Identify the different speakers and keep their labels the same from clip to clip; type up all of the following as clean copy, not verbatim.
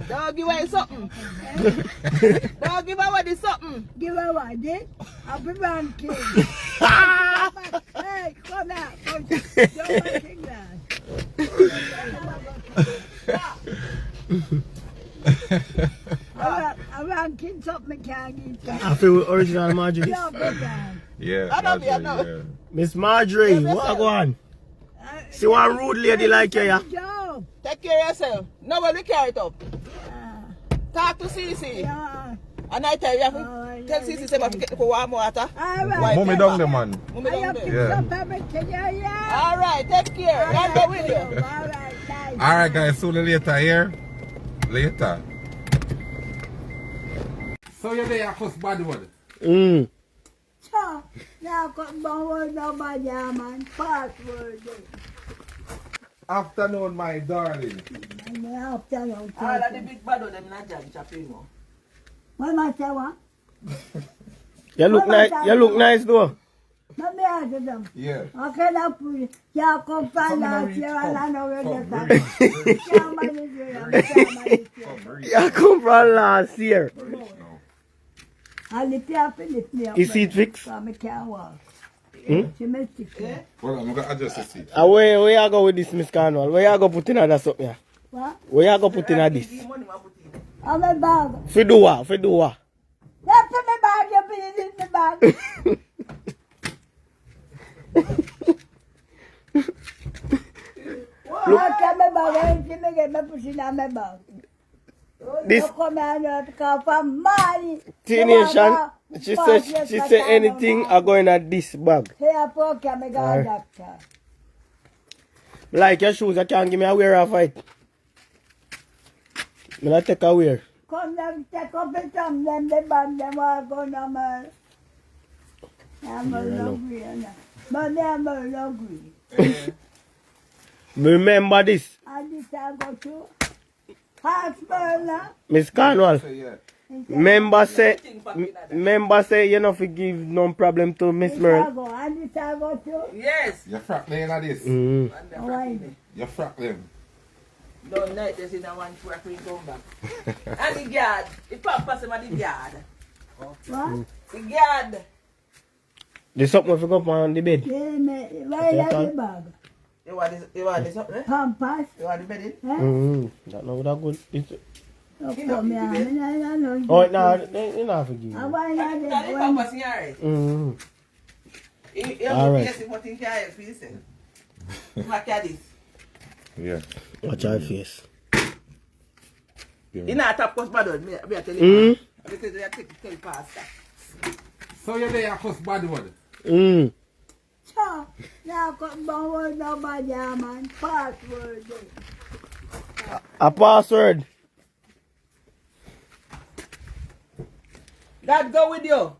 Speaker 1: Don't give away something. Don't give away this something.
Speaker 2: Give away this. I'll be Rankin. Hey, come out. Don't make I'm Rankin something can't get.
Speaker 3: I feel original Marjorie.
Speaker 4: Yeah,
Speaker 1: I don't
Speaker 4: Marjorie,
Speaker 1: know.
Speaker 4: yeah.
Speaker 3: Miss Marjorie, what go on? See one rude lady like you, yeah?
Speaker 2: Joe.
Speaker 1: Take care of yourself. Nobody carry it up. Talk to CC.
Speaker 2: Yeah.
Speaker 1: And I tell you, have to tell CC say to get warm water.
Speaker 2: All right.
Speaker 4: Mummy down there, man.
Speaker 1: Mummy
Speaker 2: I
Speaker 1: down
Speaker 2: have
Speaker 1: there.
Speaker 2: to
Speaker 4: Yeah.
Speaker 2: stop everything. Yeah.
Speaker 1: All right, take care. I'll go with you.
Speaker 2: All right, nice.
Speaker 4: Alright, guys, sooner or later here. Later. So you're there, first bad word.
Speaker 2: So, now come on, nobody, man. Password.
Speaker 4: Afternoon, my darling.
Speaker 2: And afternoon.
Speaker 1: All of the big bad of them not jam chopping more.
Speaker 2: What am I saying? What?
Speaker 3: You look nice. You look nice though.
Speaker 2: Let me ask them.
Speaker 4: Yeah.
Speaker 2: Okay, now put it. Yeah, come find out here and I know where you're going.
Speaker 3: You come from last year.
Speaker 2: I'll lift you up and lift me up.
Speaker 3: Is it fixed?
Speaker 2: So I can't walk.
Speaker 3: Hmm?
Speaker 2: She makes it clear.
Speaker 4: Well, I'm going to adjust the seat.
Speaker 3: Where you go with this, Miss Cornwall? Where you go put in that something? Yeah?
Speaker 2: What?
Speaker 3: Where you go put in this?
Speaker 2: I'm a bag.
Speaker 3: For do what? For do what?
Speaker 2: That's in my bag. You put it in the bag. Look at my bag. She may get my pussy in my bag.
Speaker 3: This
Speaker 2: Come and come from money.
Speaker 3: T-Nation, she said anything are going at this bag.
Speaker 2: Here, poke, I'm a doctor.
Speaker 3: Like your shoes, I can't give me a wear of it. Me not take a wear.
Speaker 2: Come them, take up and some them, they band them all go no more. I'm a hungry, but I'm a hungry.
Speaker 3: Remember this,
Speaker 2: And this I go to hospital.
Speaker 3: Miss Cornwall.
Speaker 4: So, yeah.
Speaker 3: Member say you know give no problem to Miss Merle.
Speaker 2: And this I go to.
Speaker 1: Yes.
Speaker 4: You're frackling like this.
Speaker 3: Mm.
Speaker 2: Why?
Speaker 4: You're frackling.
Speaker 1: Don't night they see that one for a free come back. And the guard. The papa say the guard.
Speaker 2: What?
Speaker 1: The guard.
Speaker 3: There's something if you go up on the bed.
Speaker 2: Yeah, me. Why like the bag?
Speaker 1: You want this up there?
Speaker 2: Pampas.
Speaker 1: You want the bedding?
Speaker 3: That no that good.
Speaker 2: Oh, come here. I know.
Speaker 3: Oh no, you not forgive
Speaker 2: I
Speaker 3: me.
Speaker 2: want
Speaker 1: That the
Speaker 2: that.
Speaker 1: papa's in alright. You
Speaker 3: All right.
Speaker 1: have to what in care for yourself. Look at this.
Speaker 4: Yeah.
Speaker 3: Watch your face.
Speaker 1: You not top course bad one. Me I tell you. Because they tell pastor.
Speaker 4: So you're there, first bad word.
Speaker 2: So, now come on, nobody, man. Password.
Speaker 3: A password.
Speaker 1: God go with you.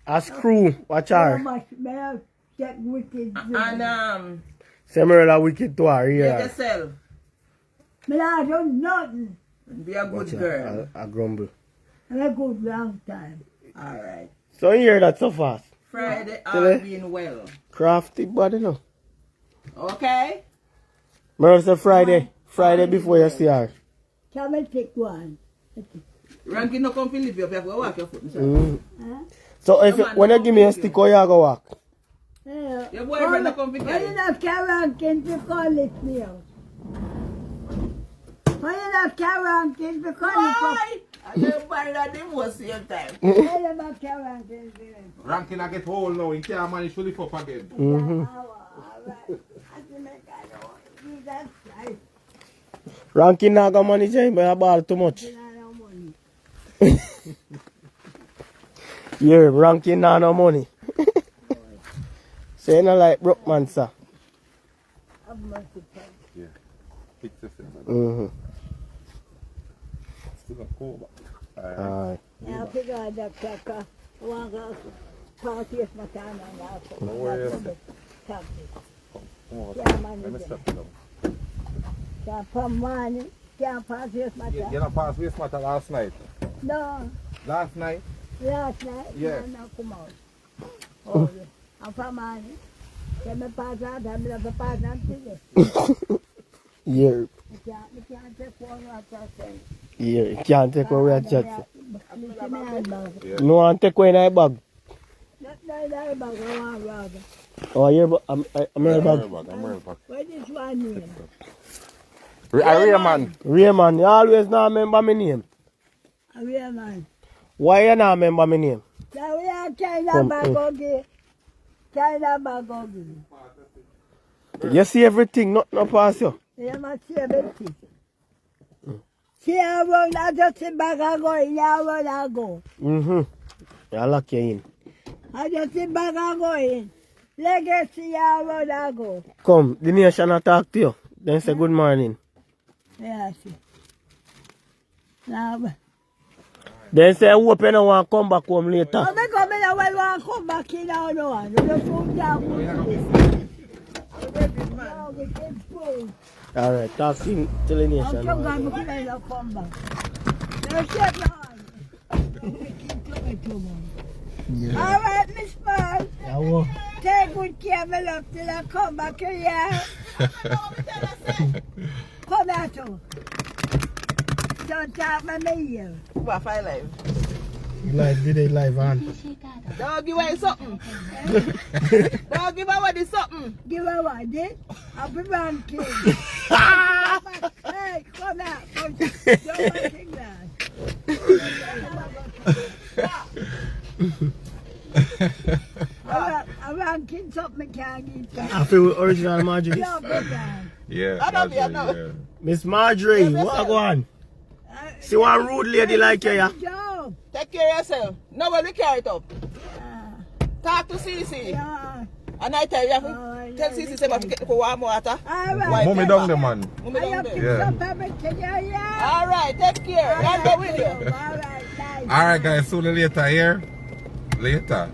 Speaker 3: A screw. Watch
Speaker 2: How
Speaker 3: her.
Speaker 2: much better get wicked?
Speaker 1: And
Speaker 3: Say Merle a wicked to her
Speaker 1: get
Speaker 3: here.
Speaker 1: yourself.
Speaker 2: Me not do nothing.
Speaker 1: Be a good girl.
Speaker 3: A grumble.
Speaker 2: And a good long time.
Speaker 1: Alright.
Speaker 3: So you hear that so fast?
Speaker 1: Friday
Speaker 3: Tell
Speaker 1: all
Speaker 3: her.
Speaker 1: being well.
Speaker 3: Crafty body no.
Speaker 1: Okay?
Speaker 3: Merle say Friday. Friday before you see her.
Speaker 2: Come and take one.
Speaker 1: Rankin no come to live you. You have to walk your foot.
Speaker 2: Huh?
Speaker 3: So if when you give me a stick, how you go walk?
Speaker 2: Yeah.
Speaker 1: Your boyfriend no come to
Speaker 2: Why you
Speaker 1: carry.
Speaker 2: not Rankin to call it me out? Why you not Rankin to call it
Speaker 1: Why? I just married at the most same time.
Speaker 2: Tell about Rankin.
Speaker 4: Rankin, I get old now. He can't manage to lift up again.
Speaker 3: Rankin not got money, Jay, but I ball too much. Yeah, Rankin not no money. So you not like broke man, sir.
Speaker 4: Yeah. Fix this in, man. Still a cool, but...
Speaker 3: Alright.
Speaker 2: Now, figure out that cracker. One go party of my time now.
Speaker 4: No worries.
Speaker 2: Come
Speaker 4: Oh,
Speaker 2: Yeah, man,
Speaker 4: let me
Speaker 2: yeah.
Speaker 4: step it down.
Speaker 2: Can't put money. Can't pass with my
Speaker 4: You
Speaker 2: time.
Speaker 4: not pass waste matter last night.
Speaker 2: No,
Speaker 4: Last night?
Speaker 2: last night.
Speaker 4: Yeah.
Speaker 2: No, come on. Oh, yeah. I'm for money. Can I pass out? I'm not pass out today.
Speaker 3: Yeah.
Speaker 2: You can't take one what I say.
Speaker 3: Yeah, you can't take away a chat.
Speaker 2: Look in my handbag.
Speaker 3: No one take away in a bag.
Speaker 2: Not in my bag, I want rather.
Speaker 3: Oh, your bag. I'm your bag.
Speaker 2: Where this one name?
Speaker 4: Raymond.
Speaker 3: Raymond, you always not remember my name.
Speaker 2: A real man.
Speaker 3: Why you not remember my name?
Speaker 2: So we are China
Speaker 3: Come,
Speaker 2: Bagogi. China Bagogi.
Speaker 3: You see everything, nothing pass you.
Speaker 2: You must see everything. See how long I just sit back and go in, how long I go.
Speaker 3: Mm-hmm. I lock you in.
Speaker 2: I just sit back and go in. Legacy, how long I go.
Speaker 3: Come, the nation will talk to you. Then say good morning.
Speaker 2: Yeah, see. Now,
Speaker 3: Then say hope you don't want to come back home later.
Speaker 2: I'm coming and I want to come back in now, no one. You just food down.
Speaker 3: Alright, talk to you till the nation.
Speaker 2: I'm so glad I'm going to come back. Now, shake your hand. Alright, Miss Paul.
Speaker 3: Yeah,
Speaker 2: Take good care of me love till I come back here. Come here too. Don't talk my ear.
Speaker 1: What, 5 live?
Speaker 3: live, did it live on?
Speaker 1: Don't give away something. Don't give away something.
Speaker 2: Give her what, eh? I'll be Rankin. Hey, come here. Come. Don't think that. I'm Rankin something can't get.
Speaker 3: I feel original Marjorie.
Speaker 4: Yeah.
Speaker 1: I don't be, I know.
Speaker 3: Miss Marjorie, what go on? See one rude lady like you, yeah?
Speaker 2: Joe.
Speaker 1: Take care of yourself. Nobody carry it up. Talk to Cece.
Speaker 2: Yeah.
Speaker 1: And I tell you, you have to tell Cece say to get warm water.
Speaker 2: All right.
Speaker 4: Mommy down there, man.
Speaker 1: Mummy down there.
Speaker 4: Yeah.
Speaker 1: All right, take care. I'll go with you.
Speaker 2: All right, nice.
Speaker 4: Alright, guys, sooner later here. Later.